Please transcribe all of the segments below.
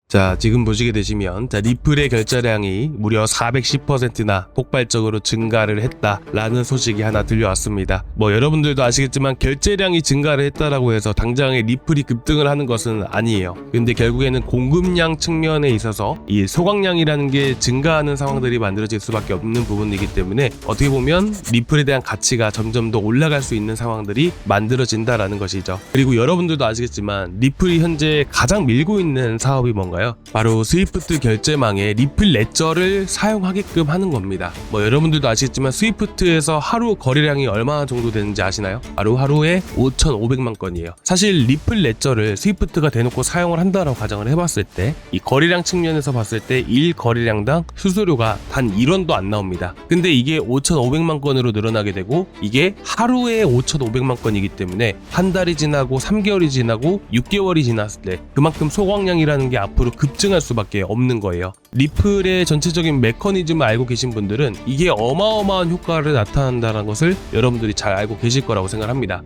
자, 지금 보시게 되시면 리플의 결제량이 무려 410%나 폭발적으로 증가를 했다라는 소식이 하나 들려왔습니다. 여러분들도 아시겠지만 결제량이 증가를 했다라고 해서 당장에 리플이 급등을 하는 것은 아니에요. 근데 결국에는 공급량 측면에 있어서 이 소각량이라는 게 증가하는 상황들이 만들어질 수밖에 없는 부분이기 때문에 어떻게 보면 리플에 대한 가치가 점점 더 올라갈 수 있는 상황들이 만들어진다라는 것이죠. 그리고 여러분들도 아시겠지만 리플이 현재 가장 밀고 있는 사업이 뭔가요? 바로 스위프트 결제망에 리플 레저를 사용하게끔 하는 겁니다. 여러분들도 아시겠지만 스위프트에서 하루 거래량이 얼마나 정도 되는지 아시나요? 바로 하루에 5,500만 건이에요. 사실 리플 레저를 스위프트가 대놓고 사용을 한다라고 가정을 해봤을 때 이 거래량 측면에서 봤을 때 1거래량당 수수료가 단 1원도 안 나옵니다. 근데 이게 5,500만 건으로 늘어나게 되고 이게 하루에 5,500만 건이기 때문에 한 달이 지나고 3개월이 지나고 6개월이 지났을 때 그만큼 소각량이라는 게 앞으로 급증할 수밖에 없는 거예요. 리플의 전체적인 메커니즘을 알고 계신 분들은 이게 어마어마한 효과를 나타난다는 것을 여러분들이 잘 알고 계실 거라고 생각합니다.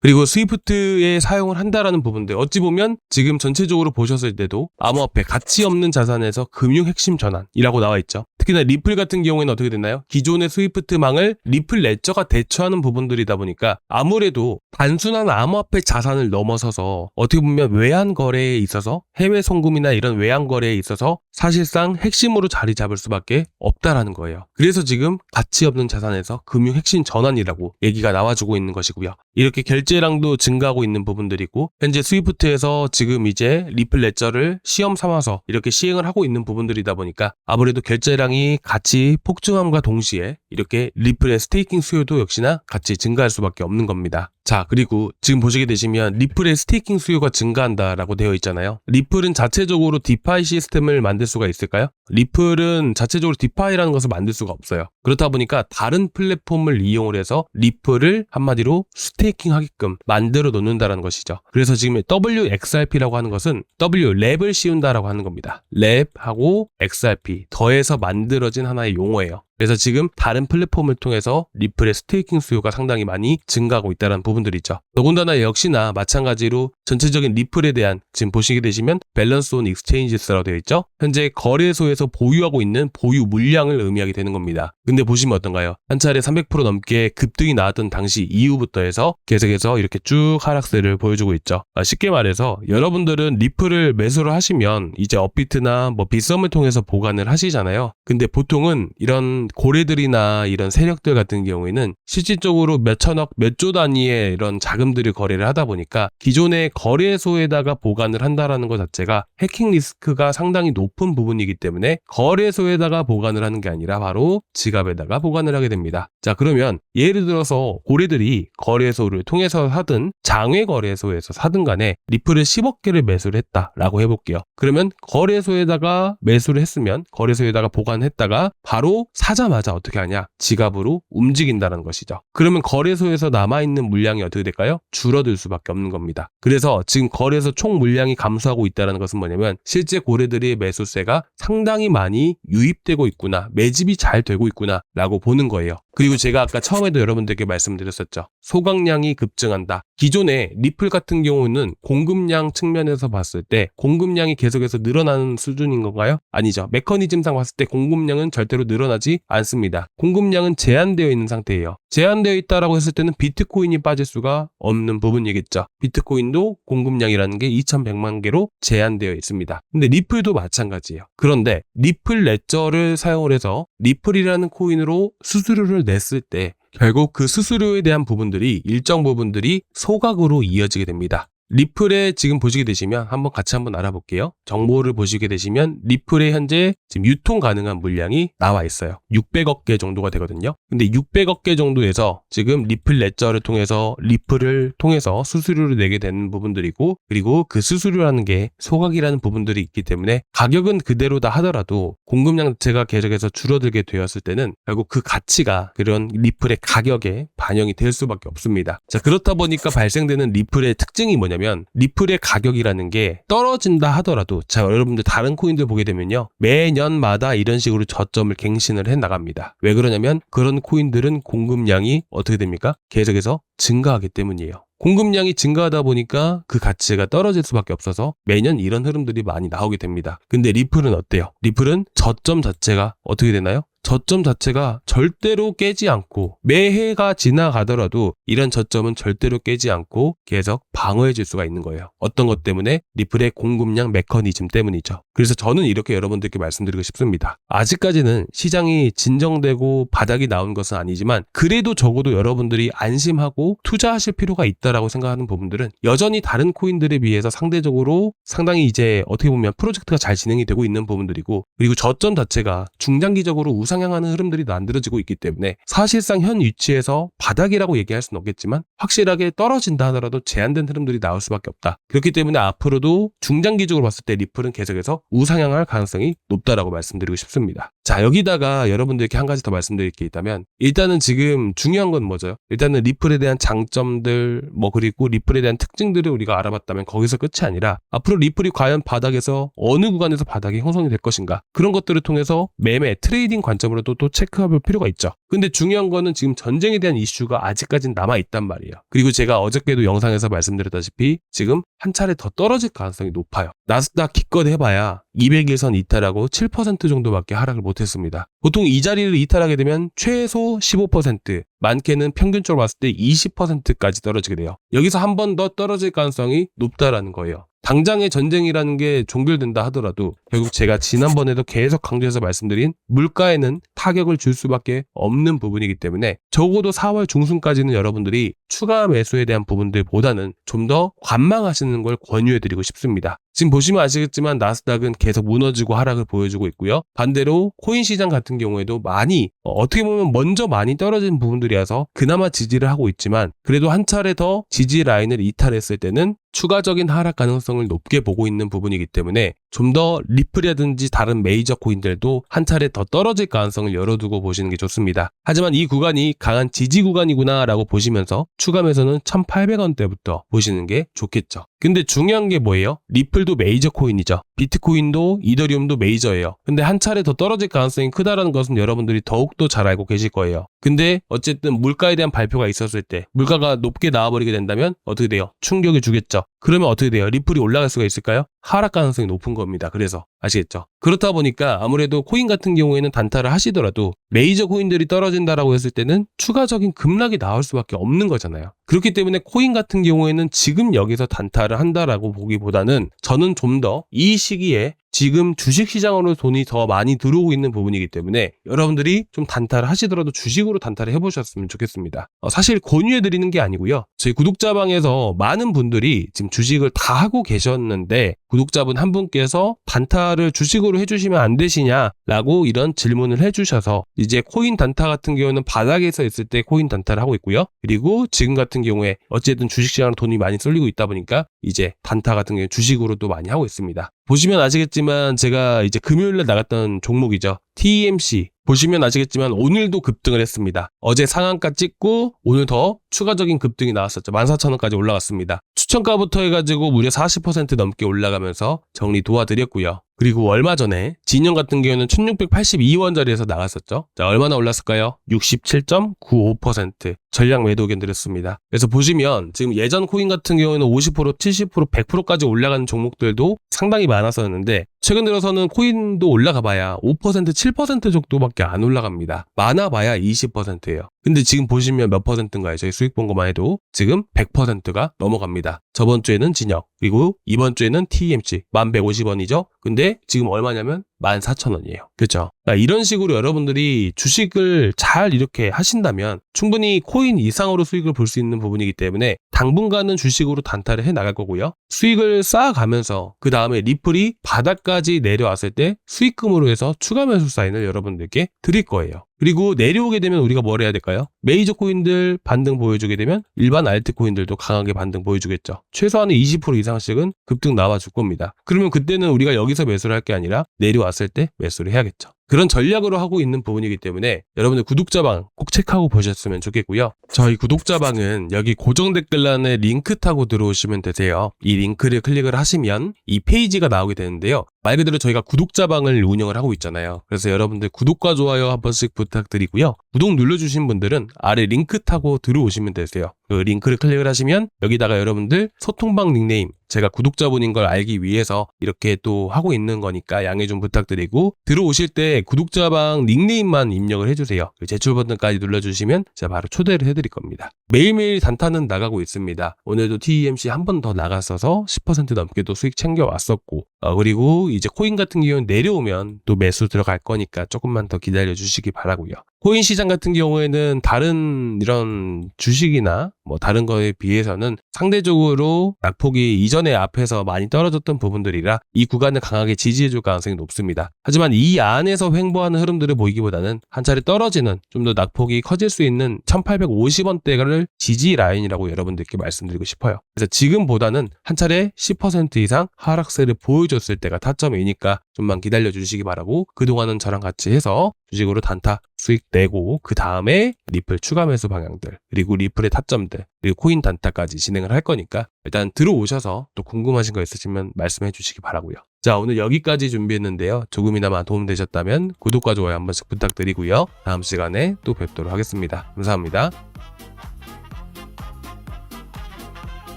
그리고 스위프트에 사용을 한다라는 부분들 어찌 보면 지금 전체적으로 보셨을 때도 암호화폐 가치 없는 자산에서 금융 핵심 전환이라고 나와 있죠. 특히나 리플 같은 경우에는 어떻게 됐나요? 기존의 스위프트망을 리플 레저가 대처하는 부분들이다 보니까 아무래도 단순한 암호화폐 자산을 넘어서서 어떻게 보면 외환 거래에 있어서 해외 송금이나 이런 외환 거래에 있어서 사실상 핵심으로 자리 잡을 수밖에 없다라는 거예요. 그래서 지금 가치 없는 자산에서 금융 핵심 전환이라고 얘기가 나와주고 있는 것이고요. 이렇게 결제량도 증가하고 있는 부분들이고 현재 스위프트에서 지금 이제 리플 레저를 시험 삼아서 이렇게 시행을 하고 있는 부분들이다 보니까 아무래도 결제량이 같이 폭증함과 동시에 이렇게 리플의 스테이킹 수요도 역시나 같이 증가할 수밖에 없는 겁니다. 자, 그리고 지금 보시게 되시면 리플의 스테이킹 수요가 증가한다라고 되어 있잖아요. 리플은 자체적으로 디파이 시스템을 만들 수가 있을까요? 리플은 자체적으로 디파이라는 것을 만들 수가 없어요. 그렇다 보니까 다른 플랫폼을 이용을 해서 리플을 한마디로 스테이킹 하게끔 만들어 놓는다라는 것이죠. 그래서 지금 WXRP라고 하는 것은 W, 랩을 씌운다라고 하는 겁니다. 랩하고 XRP 더해서 만들어진 하나의 용어예요. 그래서 지금 다른 플랫폼을 통해서 리플의 스테이킹 수요가 상당히 많이 증가하고 있다는 부분들이죠. 더군다나 역시나 마찬가지로 전체적인 리플에 대한 지금 보시게 되시면 밸런스 온 익스체인지스라고 되어 있죠. 현재 거래소에서 보유하고 있는 보유 물량을 의미하게 되는 겁니다. 근데 보시면 어떤가요? 한 차례 300% 넘게 급등이 나왔던 당시 이후부터 해서 계속해서 이렇게 쭉 하락세를 보여주고 있죠. 쉽게 말해서 여러분들은 리플을 매수를 하시면 이제 업비트나 빗썸을 통해서 보관을 하시잖아요. 근데 보통은 이런 고래들이나 이런 세력들 같은 경우에는 실질적으로 몇 천억, 몇 조 단위의 이런 자금들을 거래를 하다 보니까 기존의 거래소에다가 보관을 한다라는 것 자체가 해킹 리스크가 상당히 높은 부분이기 때문에 거래소에다가 보관을 하는 게 아니라 바로 지갑에다가 보관을 하게 됩니다. 자, 그러면 예를 들어서 고래들이 거래소를 통해서 사든 장외 거래소에서 사든 간에 리플을 10억 개를 매수를 했다라고 해볼게요. 그러면 거래소에다가 매수를 했으면 거래소에다가 보관했다가 바로 사자마자 어떻게 하냐? 지갑으로 움직인다는 것이죠. 그러면 거래소에서 남아있는 물량이 어떻게 될까요? 줄어들 수밖에 없는 겁니다. 그래서 지금 거래소 총 물량이 감소하고 있다는 것은 뭐냐면 실제 고래들의 매수세가 상당히 많이 유입되고 있구나, 매집이 잘 되고 있구나 라고 보는 거예요. 그리고 제가 아까 처음에도 여러분들께 말씀드렸었죠. 소각량이 급증한다. 기존에 리플 같은 경우는 공급량 측면에서 봤을 때 공급량이 계속해서 늘어나는 수준인 건가요? 아니죠. 메커니즘상 봤을 때 공급량은 절대로 늘어나지 않습니다. 공급량은 제한되어 있는 상태예요. 제한되어 있다라고 했을 때는 비트코인이 빠질 수가 없는 부분이겠죠. 비트코인도 공급량이라는 게 2100만 개로 제한되어 있습니다. 근데 리플도 마찬가지예요. 그런데 리플 레저를 사용을 해서 리플이라는 코인으로 수수료를 냈을 때 결국 그 수수료에 대한 부분들이 일정 부분들이 소각으로 이어지게 됩니다. 리플에 지금 보시게 되시면 한번 같이 한번 알아볼게요. 정보를 보시게 되시면 리플에 현재 지금 유통 가능한 물량이 나와 있어요. 600억 개 정도가 되거든요. 근데 600억 개 정도에서 지금 리플 레저를 통해서 리플을 통해서 수수료를 내게 되는 부분들이고 그리고 그 수수료라는 게 소각이라는 부분들이 있기 때문에 가격은 그대로다 하더라도 공급량 자체가 계속해서 줄어들게 되었을 때는 결국 그 가치가 그런 리플의 가격에 반영이 될 수밖에 없습니다. 자, 그렇다 보니까 발생되는 리플의 특징이 뭐냐면 뭐냐면 리플의 가격이라는 게 떨어진다 하더라도 자 여러분들 다른 코인들 보게 되면요 매년마다 이런 식으로 저점을 갱신을 해 나갑니다. 왜 그러냐면 그런 코인들은 공급량이 어떻게 됩니까? 계속해서 증가하기 때문이에요. 공급량이 증가하다 보니까 그 가치가 떨어질 수밖에 없어서 매년 이런 흐름들이 많이 나오게 됩니다. 근데 리플은 어때요? 리플은 저점 자체가 어떻게 되나요? 저점 자체가 절대로 깨지 않고 매해가 지나가더라도 이런 저점은 절대로 깨지 않고 계속 방어해 줄 수가 있는 거예요. 어떤 것 때문에? 리플의 공급량 메커니즘 때문이죠. 그래서 저는 이렇게 여러분들께 말씀드리고 싶습니다. 아직까지는 시장이 진정되고 바닥이 나온 것은 아니지만 그래도 적어도 여러분들이 안심하고 투자하실 필요가 있다라고 생각하는 부분들은 여전히 다른 코인들에 비해서 상대적으로 상당히 이제 어떻게 보면 프로젝트가 잘 진행이 되고 있는 부분들이고 그리고 저점 자체가 중장기적으로 우상향하는 흐름들이 만들어지고 있기 때문에 사실상 현 위치에서 바닥이라고 얘기할 수는 없겠지만 확실하게 떨어진다 하더라도 제한된 흐름들이 나올 수밖에 없다. 그렇기 때문에 앞으로도 중장기적으로 봤을 때 리플은 계속해서 우상향할 가능성이 높다라고 말씀드리고 싶습니다. 자 여기다가 여러분들께 한 가지 더 말씀드릴 게 있다면 일단은 지금 중요한 건 뭐죠? 일단은 리플에 대한 장점들 그리고 리플에 대한 특징들을 우리가 알아봤다면 거기서 끝이 아니라 앞으로 리플이 과연 바닥에서 어느 구간에서 바닥이 형성이 될 것인가 그런 것들을 통해서 매매 트레이딩 관점으로도 또 체크해볼 필요가 있죠. 근데 중요한 거는 지금 전쟁에 대한 이슈가 아직까지는 남아있단 말이에요. 그리고 제가 어저께도 영상에서 말씀드렸다시피 지금 한 차례 더 떨어질 가능성이 높아요. 나스닥 기껏 해봐야 200일선 이탈하고 7% 정도밖에 하락을 못했습니다. 보통 이 자리를 이탈하게 되면 최소 15%, 많게는 평균적으로 봤을 때 20%까지 떨어지게 돼요. 여기서 한 번 더 떨어질 가능성이 높다라는 거예요. 당장의 전쟁이라는 게 종결된다 하더라도 결국 제가 지난번에도 계속 강조해서 말씀드린 물가에는 타격을 줄 수밖에 없는 부분이기 때문에 적어도 4월 중순까지는 여러분들이 추가 매수에 대한 부분들보다는 좀 더 관망하시는 걸 권유해드리고 싶습니다. 지금 보시면 아시겠지만 나스닥은 계속 무너지고 하락을 보여주고 있고요. 반대로 코인 시장 같은 경우에도 많이 어떻게 보면 먼저 많이 떨어진 부분들이어서 그나마 지지를 하고 있지만 그래도 한 차례 더 지지 라인을 이탈했을 때는 추가적인 하락 가능성을 높게 보고 있는 부분이기 때문에 좀 더 리플이라든지 다른 메이저 코인들도 한 차례 더 떨어질 가능성을 열어두고 보시는 게 좋습니다. 하지만 이 구간이 강한 지지 구간이구나 라고 보시면서 추가 매수는 1800원대부터 보시는 게 좋겠죠. 근데 중요한 게 뭐예요? 리플도 메이저 코인이죠. 비트코인도 이더리움도 메이저예요. 근데 한 차례 더 떨어질 가능성이 크다라는 것은 여러분들이 더욱더 잘 알고 계실 거예요. 근데 어쨌든 물가에 대한 발표가 있었을 때 물가가 높게 나와버리게 된다면 어떻게 돼요? 충격을 주겠죠. 그러면 어떻게 돼요? 리플이 올라갈 수가 있을까요? 하락 가능성이 높은 겁니다. 그래서 아시겠죠? 그렇다 보니까 아무래도 코인 같은 경우에는 단타를 하시더라도 메이저 코인들이 떨어진다라고 했을 때는 추가적인 급락이 나올 수밖에 없는 거잖아요. 그렇기 때문에 코인 같은 경우에는 지금 여기서 단타를 한다라고 보기보다는 저는 좀 더 이 시기에 지금 주식시장으로 돈이 더 많이 들어오고 있는 부분이기 때문에 여러분들이 좀 단타를 하시더라도 주식으로 단타를 해보셨으면 좋겠습니다. 사실 권유해드리는 게 아니고요. 저희 구독자방에서 많은 분들이 지금 주식을 다 하고 계셨는데 구독자분 한 분께서 단타를 주식으로 해주시면 안 되시냐라고 이런 질문을 해주셔서 이제 코인 단타 같은 경우는 바닥에서 있을 때 코인 단타를 하고 있고요. 그리고 지금 같은 경우에 어쨌든 주식시장으로 돈이 많이 쏠리고 있다 보니까 이제 단타 같은 경우에 주식으로도 많이 하고 있습니다. 보시면 아시겠지만 제가 이제 금요일에 나갔던 종목이죠. TMC. 보시면 아시겠지만 오늘도 급등을 했습니다. 어제 상한가 찍고 오늘 더 추가적인 급등이 나왔었죠. 14,000원까지 올라갔습니다. 추천가부터 해가지고 무려 40% 넘게 올라가면서 정리 도와드렸고요. 그리고 얼마 전에 진영 같은 경우는 1682원짜리에서 나갔었죠. 자, 얼마나 올랐을까요? 67.95% 전량 매도 의견 드렸습니다. 그래서 보시면 지금 예전 코인 같은 경우에는 50%, 70%, 100%까지 올라가는 종목들도 상당히 많았었는데 최근 들어서는 코인도 올라가 봐야 5%, 7% 정도밖에 안 올라갑니다. 많아 봐야 20%예요. 근데 지금 보시면 몇 퍼센트인가요? 저희 수익 본 것만 해도 지금 100%가 넘어갑니다. 저번 주에는 진영, 그리고 이번 주에는 TMC 1150원이죠. 근데 지금 얼마냐면 14,000원이에요. 그렇죠? 이런 식으로 여러분들이 주식을 잘 이렇게 하신다면 충분히 코인 이상으로 수익을 볼 수 있는 부분이기 때문에 당분간은 주식으로 단타를 해 나갈 거고요. 수익을 쌓아가면서 그 다음에 리플이 바닥까지 내려왔을 때 수익금으로 해서 추가 매수 사인을 여러분들께 드릴 거예요. 그리고 내려오게 되면 우리가 뭘 해야 될까요? 메이저 코인들 반등 보여주게 되면 일반 알트코인들도 강하게 반등 보여주겠죠. 최소한 20% 이상씩은 급등 나와줄 겁니다. 그러면 그때는 우리가 여기서 매수를 할 게 아니라 내려왔을 때 매수를 해야겠죠. 그런 전략으로 하고 있는 부분이기 때문에 여러분들 구독자방 꼭 체크하고 보셨으면 좋겠고요. 저희 구독자방은 여기 고정 댓글란에 링크 타고 들어오시면 되세요. 이 링크를 클릭을 하시면 이 페이지가 나오게 되는데요. 말 그대로 저희가 구독자방을 운영을 하고 있잖아요. 그래서 여러분들 구독과 좋아요 한 번씩 부탁드리고요. 구독 눌러주신 분들은 아래 링크 타고 들어오시면 되세요. 그 링크를 클릭을 하시면 여기다가 여러분들 소통방 닉네임, 제가 구독자분인 걸 알기 위해서 이렇게 또 하고 있는 거니까 양해 좀 부탁드리고, 들어오실 때 구독자방 닉네임만 입력을 해주세요. 제출 버튼까지 눌러주시면 제가 바로 초대를 해드릴 겁니다. 매일매일 단타는 나가고 있습니다. 오늘도 TEMC 한 번 더 나갔어서 10% 넘게도 수익 챙겨왔었고, 그리고 이제 코인 같은 경우는 내려오면 또 매수 들어갈 거니까 조금만 더 기다려 주시기 바라고요. 코인 시장 같은 경우에는 다른 이런 주식이나 뭐 다른 거에 비해서는 상대적으로 낙폭이 이전에 앞에서 많이 떨어졌던 부분들이라 이 구간을 강하게 지지해줄 가능성이 높습니다. 하지만 이 안에서 횡보하는 흐름들을 보이기보다는 한 차례 떨어지는 좀 더 낙폭이 커질 수 있는 1850원대를 지지 라인이라고 여러분들께 말씀드리고 싶어요. 그래서 지금보다는 한 차례 10% 이상 하락세를 보여줬을 때가 타점이니까 좀만 기다려 주시기 바라고, 그동안은 저랑 같이 해서 주식으로 단타 수익 내고 그 다음에 리플 추가 매수 방향들, 그리고 리플의 타점들, 그리고 코인 단타까지 진행을 할 거니까 일단 들어오셔서 또 궁금하신 거 있으시면 말씀해 주시기 바라고요. 자, 오늘 여기까지 준비했는데요. 조금이나마 도움되셨다면 구독과 좋아요 한 번씩 부탁드리고요. 다음 시간에 또 뵙도록 하겠습니다. 감사합니다.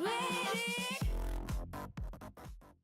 Waiting